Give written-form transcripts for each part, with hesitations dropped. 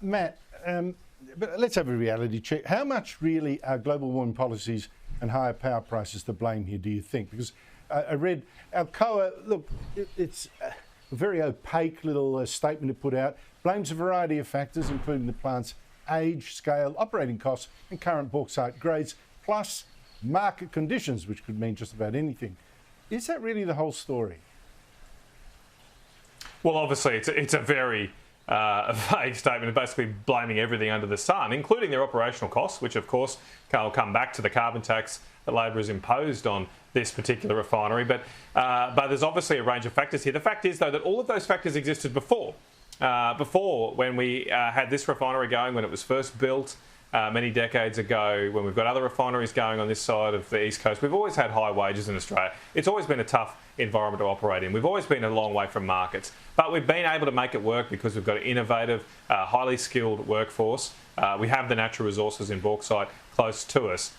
Matt, but let's have a reality check. How much really are global warming policies and higher power prices to blame here, do you think? Because I read Alcoa, look, it's a very opaque little statement it put out, blames a variety of factors, including the plant's age, scale, operating costs, and current bauxite grades, plus market conditions, which could mean just about anything. Is that really the whole story? Well, obviously, it's a very vague statement, basically blaming everything under the sun, including their operational costs, which, of course, will come back to the carbon tax that Labor has imposed on this particular refinery. But there's obviously a range of factors here. The fact is, though, that all of those factors existed before. Before, when we had this refinery going, when it was first built many decades ago, when we've got other refineries going on this side of the East Coast, we've always had high wages in Australia. It's always been a tough environment to operate in. We've always been a long way from markets, but we've been able to make it work because we've got an innovative, highly skilled workforce. We have the natural resources in bauxite close to us.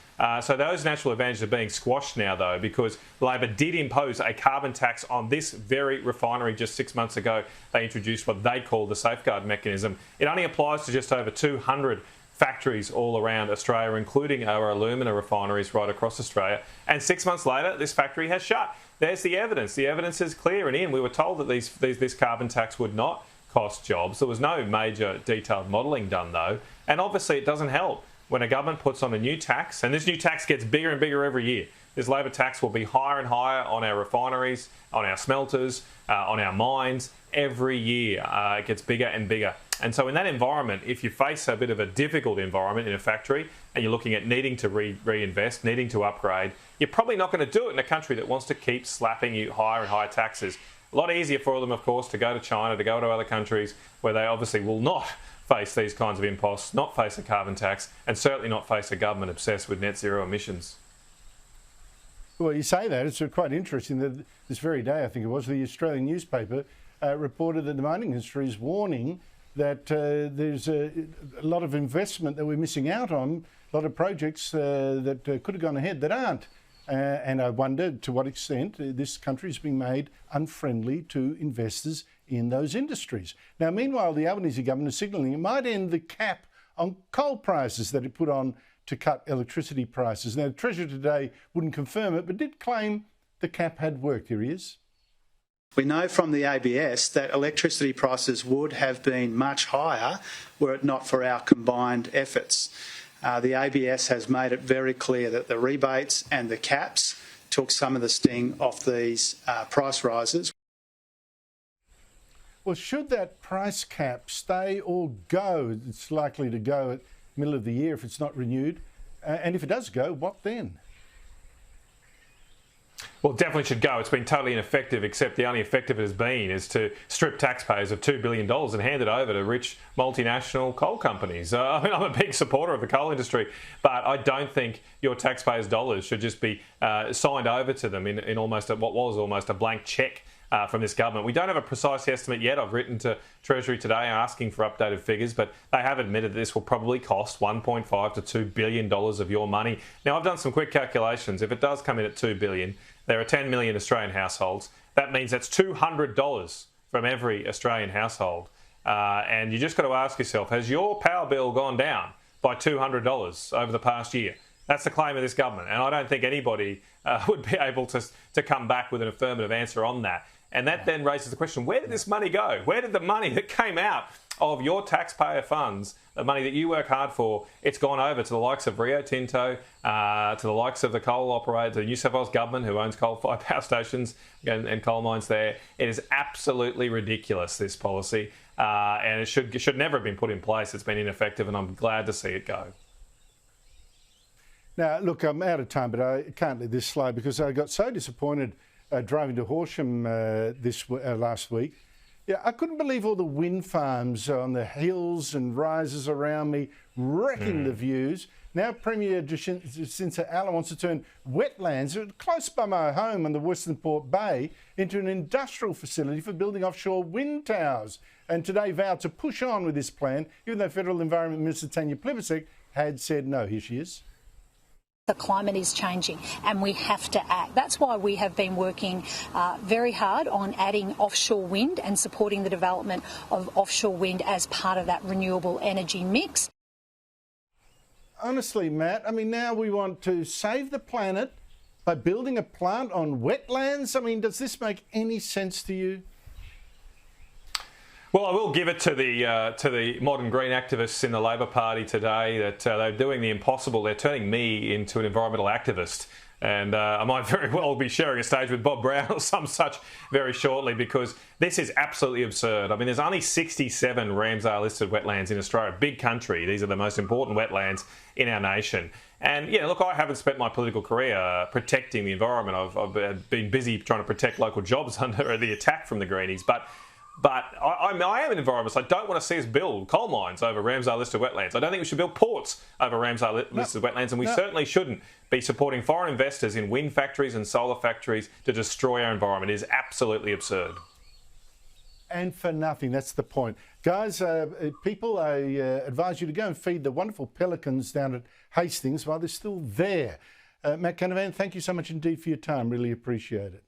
So those natural advantages are being squashed now, though, because Labor did impose a carbon tax on this very refinery just 6 months ago. They introduced what they call the safeguard mechanism. It only applies to just over 200 factories all around Australia, including our alumina refineries right across Australia. And 6 months later, this factory has shut. There's the evidence. The evidence is clear. And Ian, we were told that this carbon tax would not cost jobs. There was no major detailed modelling done, though. And obviously, it doesn't help when a government puts on a new tax, and this new tax gets bigger and bigger every year. This Labor tax will be higher and higher on our refineries, on our smelters, on our mines. Every year it gets bigger and bigger. And so in that environment, if you face a bit of a difficult environment in a factory and you're looking at needing to reinvest, needing to upgrade, you're probably not going to do it in a country that wants to keep slapping you higher and higher taxes. A lot easier for them, of course, to go to China, to go to other countries where they obviously will not face these kinds of imposts, not face a carbon tax, and certainly not face a government obsessed with net zero emissions. Well, you say that. It's quite interesting that this very day, I think it was, the Australian newspaper reported that the mining industry is warning that there's a lot of investment that we're missing out on, a lot of projects that could have gone ahead that aren't. And I wonder to what extent this country is being made unfriendly to investors in those industries. Now, meanwhile, the Albanese government is signalling it might end the cap on coal prices that it put on to cut electricity prices. Now, the Treasurer today wouldn't confirm it, but did claim the cap had worked. Here he is. We know from the ABS that electricity prices would have been much higher were it not for our combined efforts. The ABS has made it very clear that the rebates and the caps took some of the sting off these price rises. Well, should that price cap stay or go? It's likely to go at the middle of the year if it's not renewed. And if it does go, what then? Well, it definitely should go. It's been totally ineffective, except the only effective it has been is to strip taxpayers of $2 billion and hand it over to rich multinational coal companies. I mean, I'm a big supporter of the coal industry, but I don't think your taxpayers' dollars should just be signed over to them in almost what was almost a blank cheque from this government. We don't have a precise estimate yet. I've written to Treasury today asking for updated figures, but they have admitted this will probably cost $1.5 to $2 billion of your money. Now, I've done some quick calculations. If it does come in at $2 billion, there are 10 million Australian households. That means that's $200 from every Australian household. And you just got to ask yourself, has your power bill gone down by $200 over the past year? That's the claim of this government. And I don't think anybody would be able to come back with an affirmative answer on that. And that then raises the question, where did this money go? Where did the money that came out of your taxpayer funds, the money that you work hard for, it's gone over to the likes of Rio Tinto, to the likes of the coal operator, the New South Wales government who owns coal-fired power stations and coal mines there. It is absolutely ridiculous, this policy, and it should never have been put in place. It's been ineffective, and I'm glad to see it go. Now, look, I'm out of time, but I can't let this slide because I got so disappointed driving to Horsham last week. Yeah, I couldn't believe all the wind farms on the hills and rises around me, wrecking the views. Now Premier Jacinta Allan wants to turn wetlands close by my home on the Western Port Bay into an industrial facility for building offshore wind towers. And today vowed to push on with this plan, even though Federal Environment Minister Tanya Plibersek had said no. Here she is. The climate is changing and we have to act. That's why we have been working very hard on adding offshore wind and supporting the development of offshore wind as part of that renewable energy mix. Honestly, Matt, I mean, now we want to save the planet by building a plant on wetlands. I mean, does this make any sense to you? Well, I will give it to the modern green activists in the Labor Party today that they're doing the impossible. They're turning me into an environmental activist. And I might very well be sharing a stage with Bob Brown or some such very shortly, because this is absolutely absurd. I mean, there's only 67 Ramsar listed wetlands in Australia, big country. These are the most important wetlands in our nation. And, yeah, look, I haven't spent my political career protecting the environment. I've been busy trying to protect local jobs under the attack from the Greenies. But I am an environmentalist. I don't want to see us build coal mines over Ramsar listed wetlands. I don't think we should build ports over Ramsar listed wetlands, and we certainly shouldn't be supporting foreign investors in wind factories and solar factories to destroy our environment. It is absolutely absurd. And for nothing, that's the point. Guys, people, I advise you to go and feed the wonderful pelicans down at Hastings while they're still there. Matt Canavan, thank you so much indeed for your time. Really appreciate it.